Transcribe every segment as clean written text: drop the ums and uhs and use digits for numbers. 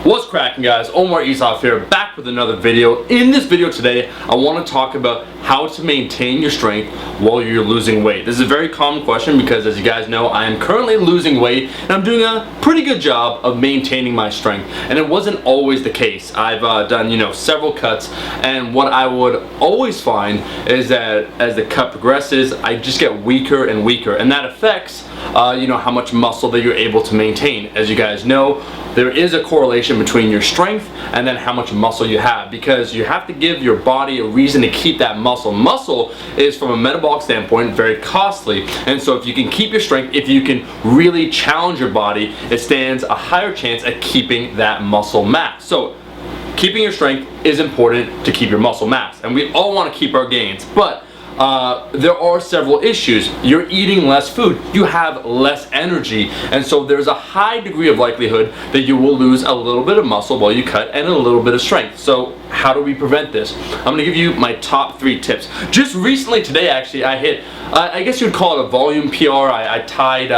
What's cracking, guys? Omar Isaf here, back with another video. In this video today, I want to talk about how to maintain your strength while you're losing weight. This is a very common question because, as you guys know, I am currently losing weight and I'm doing a pretty good job of maintaining my strength. And it wasn't always the case. I've done, several cuts, and what I would always find is that as the cut progresses, I just get weaker and weaker, and that affects how much muscle that you're able to maintain. As you guys know, there is a correlation between your strength and then how much muscle you have, because you have to give your body a reason to keep that muscle. Muscle is, from a metabolic standpoint, very costly, and so if you can keep your strength, if you can really challenge your body, it stands a higher chance at keeping that muscle mass. So keeping your strength is important to keep your muscle mass, and we all want to keep our gains, but there are several issues. You're eating less food, you have less energy, and so there's a high degree of likelihood that you will lose a little bit of muscle while you cut and a little bit of strength. So how do we prevent this? I'm going to give you my top 3 tips. Just recently today, actually, I hit, I guess you'd call it a volume PR. I tied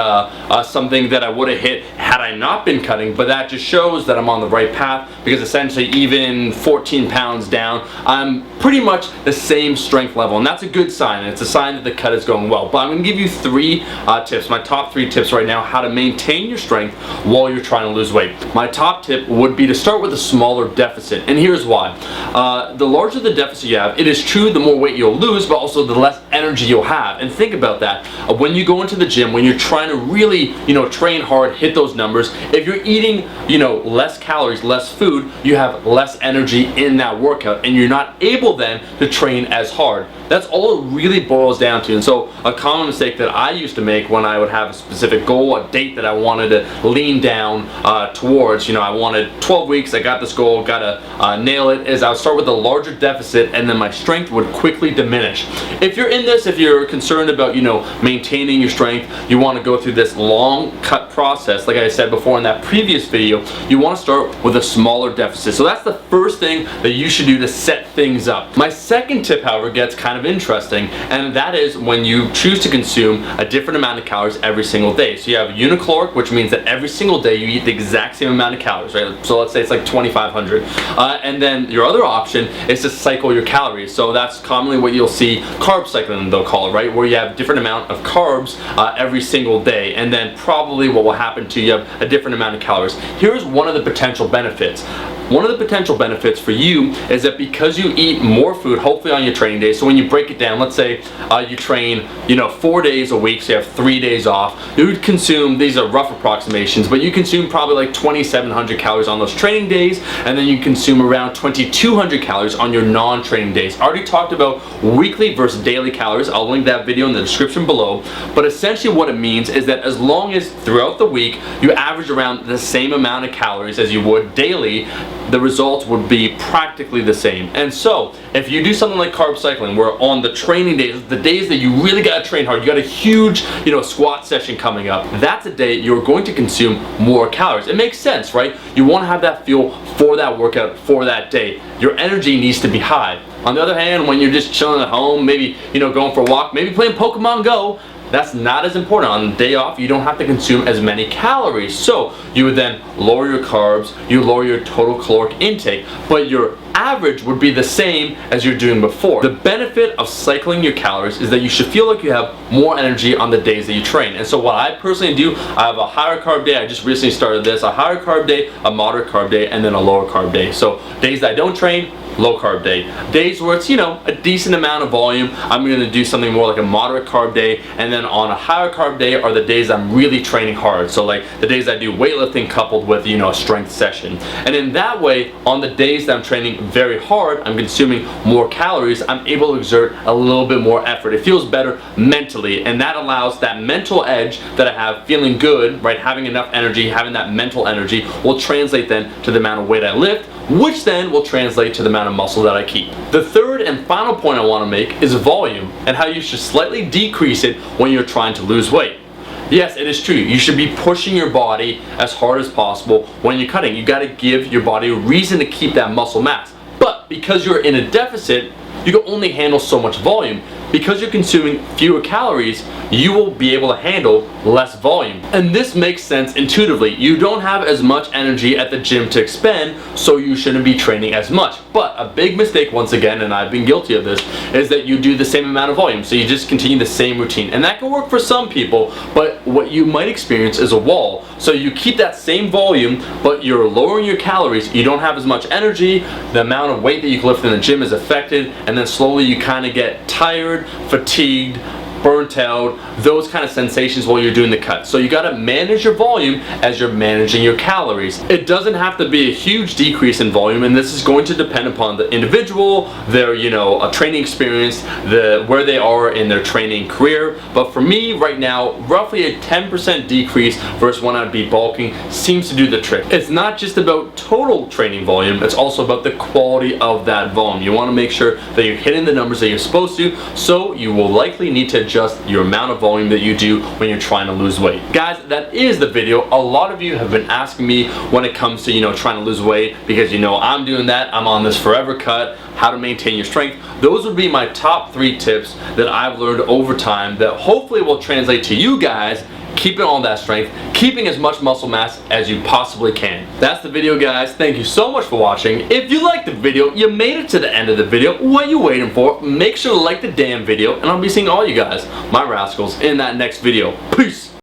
something that I would have hit had I not been cutting, but that just shows that I'm on the right path, because essentially even 14 pounds down, I'm pretty much the same strength level, and that's a good sign. It's a sign that the cut is going well. But I'm going to give you 3 tips, my top 3 tips right now, how to maintain your strength while you're trying to lose weight. My top tip would be to start with a smaller deficit, and here's why. The larger the deficit you have, it is true the more weight you'll lose, but also the less energy you'll have. And think about that. When you go into the gym, when you're trying to really, train hard, hit those numbers, if you're eating, less calories, less food, you have less energy in that workout, and you're not able then to train as hard. That's all it really boils down to. And so a common mistake that I used to make when I would have a specific goal, a date that I wanted to lean down towards, I wanted 12 weeks, I got this goal, gotta nail it, is I would start with a larger deficit, and then my strength would quickly diminish. If you're in this, if you're concerned about, maintaining your strength, you want to go through this long cut process, like I said before in that previous video, you want to start with a smaller deficit. So that's the first thing that you should do to set things up. My second tip, however, gets kind of interesting, and that is when you choose to consume a different amount of calories every single day. So you have unicaloric, which means that every single day you eat the exact same amount of calories, right? So let's say it's like 2,500. And then your other option is to cycle your calories. So that's commonly what you'll see carb cycling, they'll call it, right? Where you have different amount of carbs every single day, and then probably what will happen to you have a different amount of calories. Here's one of the potential benefits. One of the potential benefits for you is that because you eat more food, hopefully on your training days, so when you break it down, let's say you train 4 days a week, so you have 3 days off, you would consume, these are rough approximations, but you consume probably like 2,700 calories on those training days, and then you consume around 2,200 calories on your non-training days. I already talked about weekly versus daily calories. I'll link that video in the description below, but essentially what it means is that as long as throughout the week you average around the same amount of calories as you would daily, the results would be practically the same. And so if you do something like carb cycling, where on the training days, the days that you really got to train hard, you got a huge squat session coming up, that's a day you're going to consume more calories. It makes sense, right? You want to have that fuel for that workout, for that day. Your energy needs to be high. On the other hand, when you're just chilling at home, maybe going for a walk, maybe playing Pokemon Go, that's not as important. On the day off, you don't have to consume as many calories. So you would then lower your carbs, you lower your total caloric intake, but your average would be the same as you're doing before. The benefit of cycling your calories is that you should feel like you have more energy on the days that you train. And so what I personally do, I have a higher carb day. I just recently started this, a higher carb day, a moderate carb day, and then a lower carb day. So days that I don't train, low carb day. Days where it's a decent amount of volume, I'm going to do something more like a moderate carb day, and then on a higher carb day are the days I'm really training hard. So like the days I do weightlifting coupled with a strength session. And in that way, on the days that I'm training very hard, I'm consuming more calories, I'm able to exert a little bit more effort. It feels better mentally, and that allows that mental edge that I have, feeling good, right? Having enough energy, having that mental energy will translate then to the amount of weight I lift, which then will translate to the amount of muscle that I keep. The third and final point I want to make is volume, and how you should slightly decrease it when you're trying to lose weight. Yes, it is true. You should be pushing your body as hard as possible when you're cutting. You got to give your body a reason to keep that muscle mass. But because you're in a deficit, you can only handle so much volume. because you're consuming fewer calories, you will be able to handle less volume. And this makes sense intuitively. You don't have as much energy at the gym to expend, so you shouldn't be training as much. But a big mistake, once again, and I've been guilty of this, is that you do the same amount of volume. So you just continue the same routine. And that can work for some people, but what you might experience is a wall. So you keep that same volume, but you're lowering your calories, you don't have as much energy, the amount of weight that you can lift in the gym is affected, and then slowly you kind of get tired, fatigued, burnt out, those kind of sensations while you're doing the cut. So you got to manage your volume as you're managing your calories. It doesn't have to be a huge decrease in volume, and this is going to depend upon the individual, their a training experience, where they are in their training career. But for me right now, roughly a 10% decrease versus when I'd be bulking seems to do the trick. It's not just about total training volume, it's also about the quality of that volume. You want to make sure that you're hitting the numbers that you're supposed to, so you will likely need to adjust your amount of volume that you do when you're trying to lose weight. Guys, that is the video. A lot of you have been asking me when it comes to trying to lose weight, because I'm doing that. I'm on this forever cut, how to maintain your strength. Those would be my top 3 tips that I've learned over time that hopefully will translate to you guys keeping all that strength, keeping as much muscle mass as you possibly can. That's the video, guys. Thank you so much for watching. If you liked the video, you made it to the end of the video, what are you waiting for? Make sure to like the damn video, and I'll be seeing all you guys, my rascals, in that next video. Peace!